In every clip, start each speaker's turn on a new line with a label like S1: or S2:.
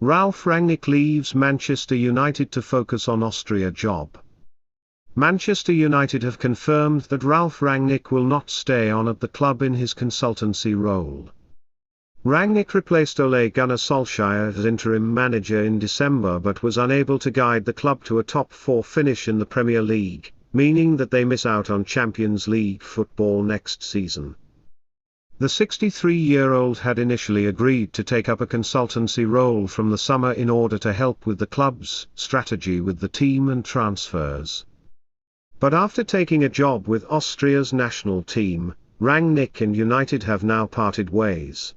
S1: Ralf Rangnick leaves Manchester United to focus on Austria job. Manchester United have confirmed that Ralf Rangnick will not stay on at the club in his consultancy role. Rangnick replaced Ole Gunnar Solskjaer as interim manager in December but was unable to guide the club to a top-4 finish in the Premier League, meaning that they miss out on Champions League football next season. The 63-year-old had initially agreed to take up a consultancy role from the summer in order to help with the club's strategy with the team and transfers. But after taking a job with Austria's national team, Rangnick and United have now parted ways.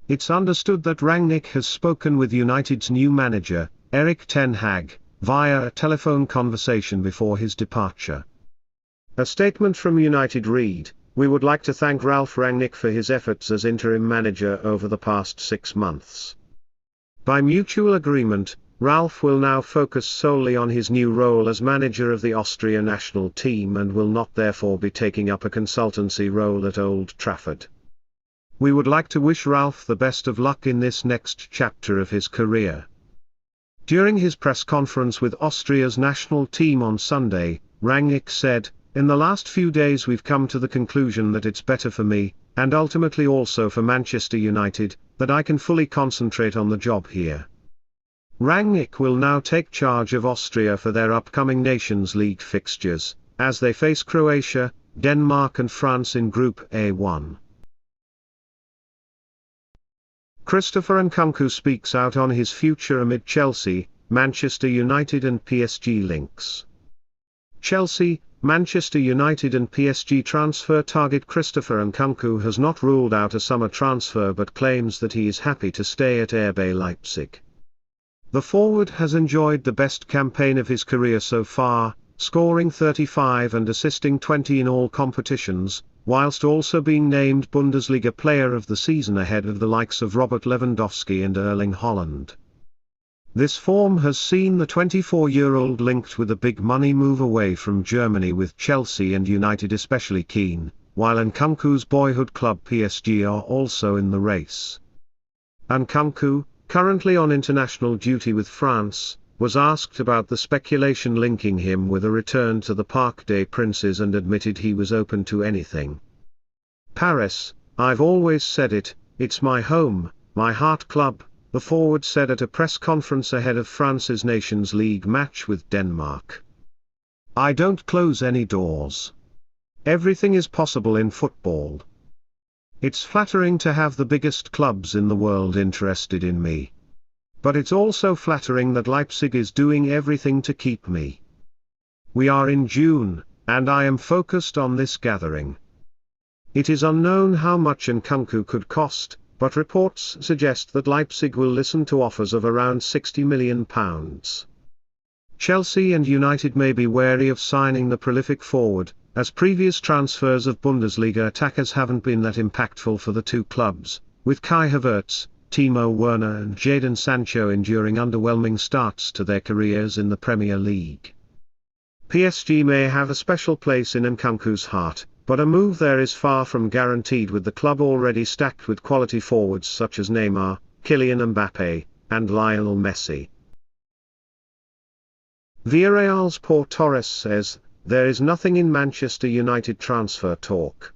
S1: It's understood that Rangnick has spoken with United's new manager, Erik Ten Hag, via a telephone conversation before his departure. A statement from United read, "We would like to thank Ralf Rangnick for his efforts as interim manager over the past 6 months. By mutual agreement, Ralf will now focus solely on his new role as manager of the Austria national team and will not therefore be taking up a consultancy role at Old Trafford. We would like to wish Ralf the best of luck in this next chapter of his career." During his press conference with Austria's national team on Sunday, Rangnick said, "In the last few days we've come to the conclusion that it's better for me, and ultimately also for Manchester United, that I can fully concentrate on the job here." Rangnick will now take charge of Austria for their upcoming Nations League fixtures, as they face Croatia, Denmark and France in Group A1. Christopher Nkunku speaks out on his future amid Chelsea, Manchester United and PSG links. Chelsea, Manchester United and PSG transfer target Christopher Nkunku has not ruled out a summer transfer but claims that he is happy to stay at RB Leipzig. The forward has enjoyed the best campaign of his career so far, scoring 35 and assisting 20 in all competitions, whilst also being named Bundesliga Player of the Season ahead of the likes of Robert Lewandowski and Erling Haaland. This form has seen the 24-year-old linked with a big money move away from Germany, with Chelsea and United especially keen, while Nkunku's boyhood club PSG are also in the race. Nkunku, currently on international duty with France, was asked about the speculation linking him with a return to the Parc des Princes and admitted he was open to anything. "Paris, I've always said it, it's my home, my heart club," the forward said at a press conference ahead of France's Nations League match with Denmark. "I don't close any doors. Everything is possible in football. It's flattering to have the biggest clubs in the world interested in me. But it's also flattering that Leipzig is doing everything to keep me. We are in June, and I am focused on this gathering. It is unknown how much Nkunku could cost, but reports suggest that Leipzig will listen to offers of around £60 million. Chelsea and United may be wary of signing the prolific forward, as previous transfers of Bundesliga attackers haven't been that impactful for the two clubs, with Kai Havertz, Timo Werner and Jadon Sancho enduring underwhelming starts to their careers in the Premier League. PSG may have a special place in Nkunku's heart, but a move there is far from guaranteed, with the club already stacked with quality forwards such as Neymar, Kylian Mbappe, and Lionel Messi. Villarreals Pau Torres says, "There is nothing in Manchester United transfer talk."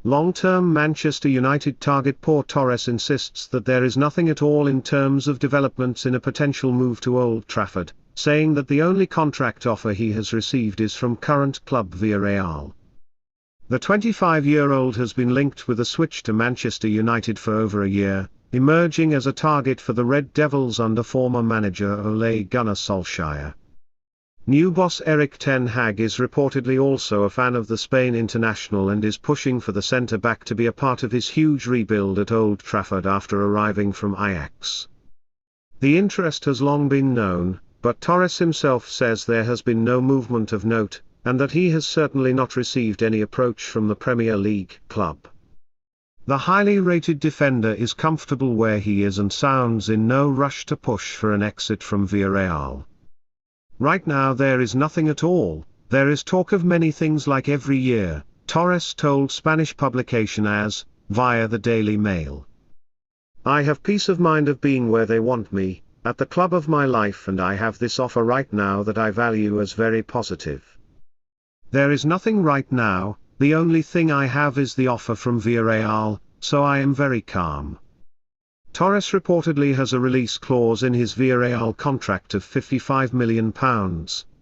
S1: Long-term Manchester United target Pau Torres insists that there is nothing at all in terms of developments in a potential move to Old Trafford, saying that the only contract offer he has received is from current club Villarreal. The 25-year-old has been linked with a switch to Manchester United for over a year, emerging as a target for the Red Devils under former manager Ole Gunnar Solskjaer. New boss Erik Ten Hag is reportedly also a fan of the Spain international and is pushing for the centre-back to be a part of his huge rebuild at Old Trafford after arriving from Ajax. The interest has long been known, but Torres himself says there has been no movement of note, and that he has certainly not received any approach from the Premier League club. The highly rated defender is comfortable where he is and sounds in no rush to push for an exit from Villarreal. "Right now there is nothing at all, there is talk of many things like every year," Torres told Spanish publication AS, via the Daily Mail. I have peace of mind of being where they want me, at the club of my life, and I have this offer right now that I value as very positive. There is nothing right now, the only thing I have is the offer from Villarreal, so I am very calm. Torres reportedly has a release clause in his Villarreal contract of £55 million,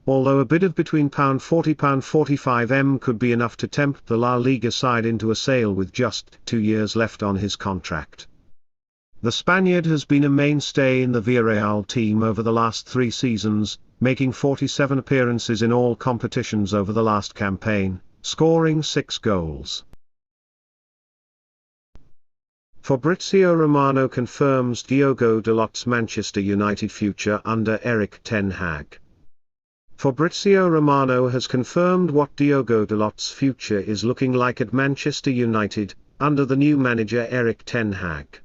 S1: although a bid of between £40–45 could be enough to tempt the La Liga side into a sale with just 2 years left on his contract. The Spaniard has been a mainstay in the Villarreal team over the last 3 seasons, making 47 appearances in all competitions over the last campaign, scoring 6 goals. Fabrizio Romano confirms Diogo Dalots Manchester United future under Erik ten Hag. Fabrizio Romano has confirmed what Diogo Dalot's future is looking like at Manchester United, under the new manager Erik ten Hag.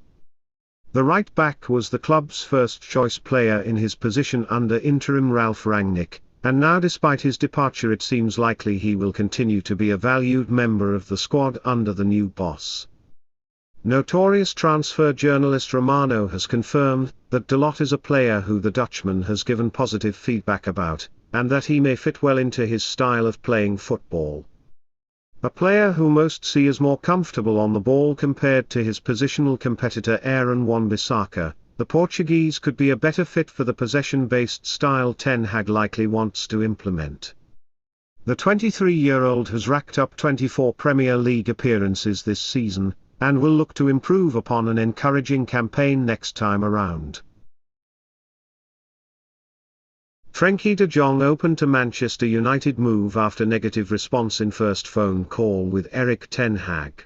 S1: The right-back was the club's first-choice player in his position under interim Ralf Rangnick, and now despite his departure it seems likely he will continue to be a valued member of the squad under the new boss. Notorious transfer journalist Romano has confirmed that Dalot is a player who the Dutchman has given positive feedback about, and that he may fit well into his style of playing football. A player who most see as more comfortable on the ball compared to his positional competitor Aaron Wan-Bissaka, the Portuguese could be a better fit for the possession-based style Ten Hag likely wants to implement. The 23-year-old has racked up 24 Premier League appearances this season, and will look to improve upon an encouraging campaign next time around. Frenkie de Jong open to Manchester United move after negative response in first phone call with Erik ten Hag.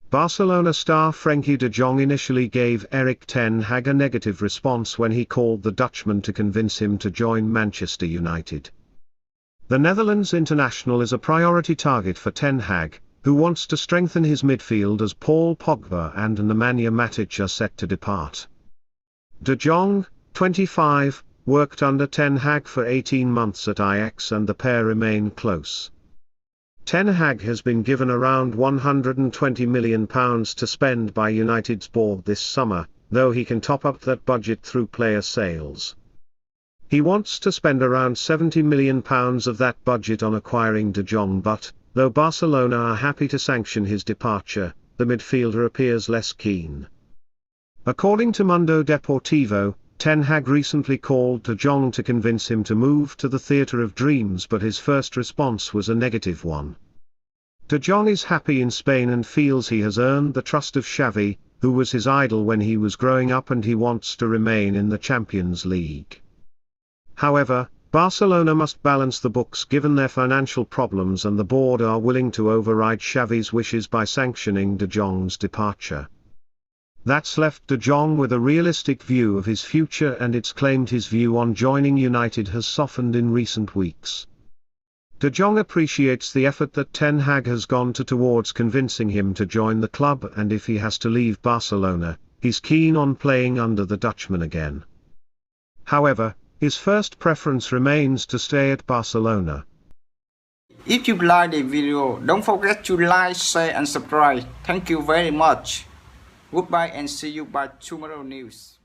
S1: Barcelona star Frenkie de Jong initially gave Erik ten Hag a negative response when he called the Dutchman to convince him to join Manchester United. The Netherlands international is a priority target for ten Hag, who wants to strengthen his midfield as Paul Pogba and Nemanja Matic are set to depart. De Jong, 25, worked under Ten Hag for 18 months at Ajax and the pair remain close. Ten Hag has been given around £120 million to spend by United's board this summer, though he can top up that budget through player sales. He wants to spend around £70 million of that budget on acquiring De Jong, but, though Barcelona are happy to sanction his departure, the midfielder appears less keen. According to Mundo Deportivo, Ten Hag recently called De Jong to convince him to move to the Theatre of Dreams, but his first response was a negative one. De Jong is happy in Spain and feels he has earned the trust of Xavi, who was his idol when he was growing up, and he wants to remain in the Champions League. However, Barcelona must balance the books given their financial problems, and the board are willing to override Xavi's wishes by sanctioning De Jong's departure. That's left De Jong with a realistic view of his future, and it's claimed his view on joining United has softened in recent weeks. De Jong appreciates the effort that Ten Hag has gone to towards convincing him to join the club, and if he has to leave Barcelona, he's keen on playing under the Dutchman again. However, his first preference remains to stay at Barcelona.
S2: If you like the video, don't forget to like, share and subscribe. Thank you very much. Goodbye and see you by tomorrow news.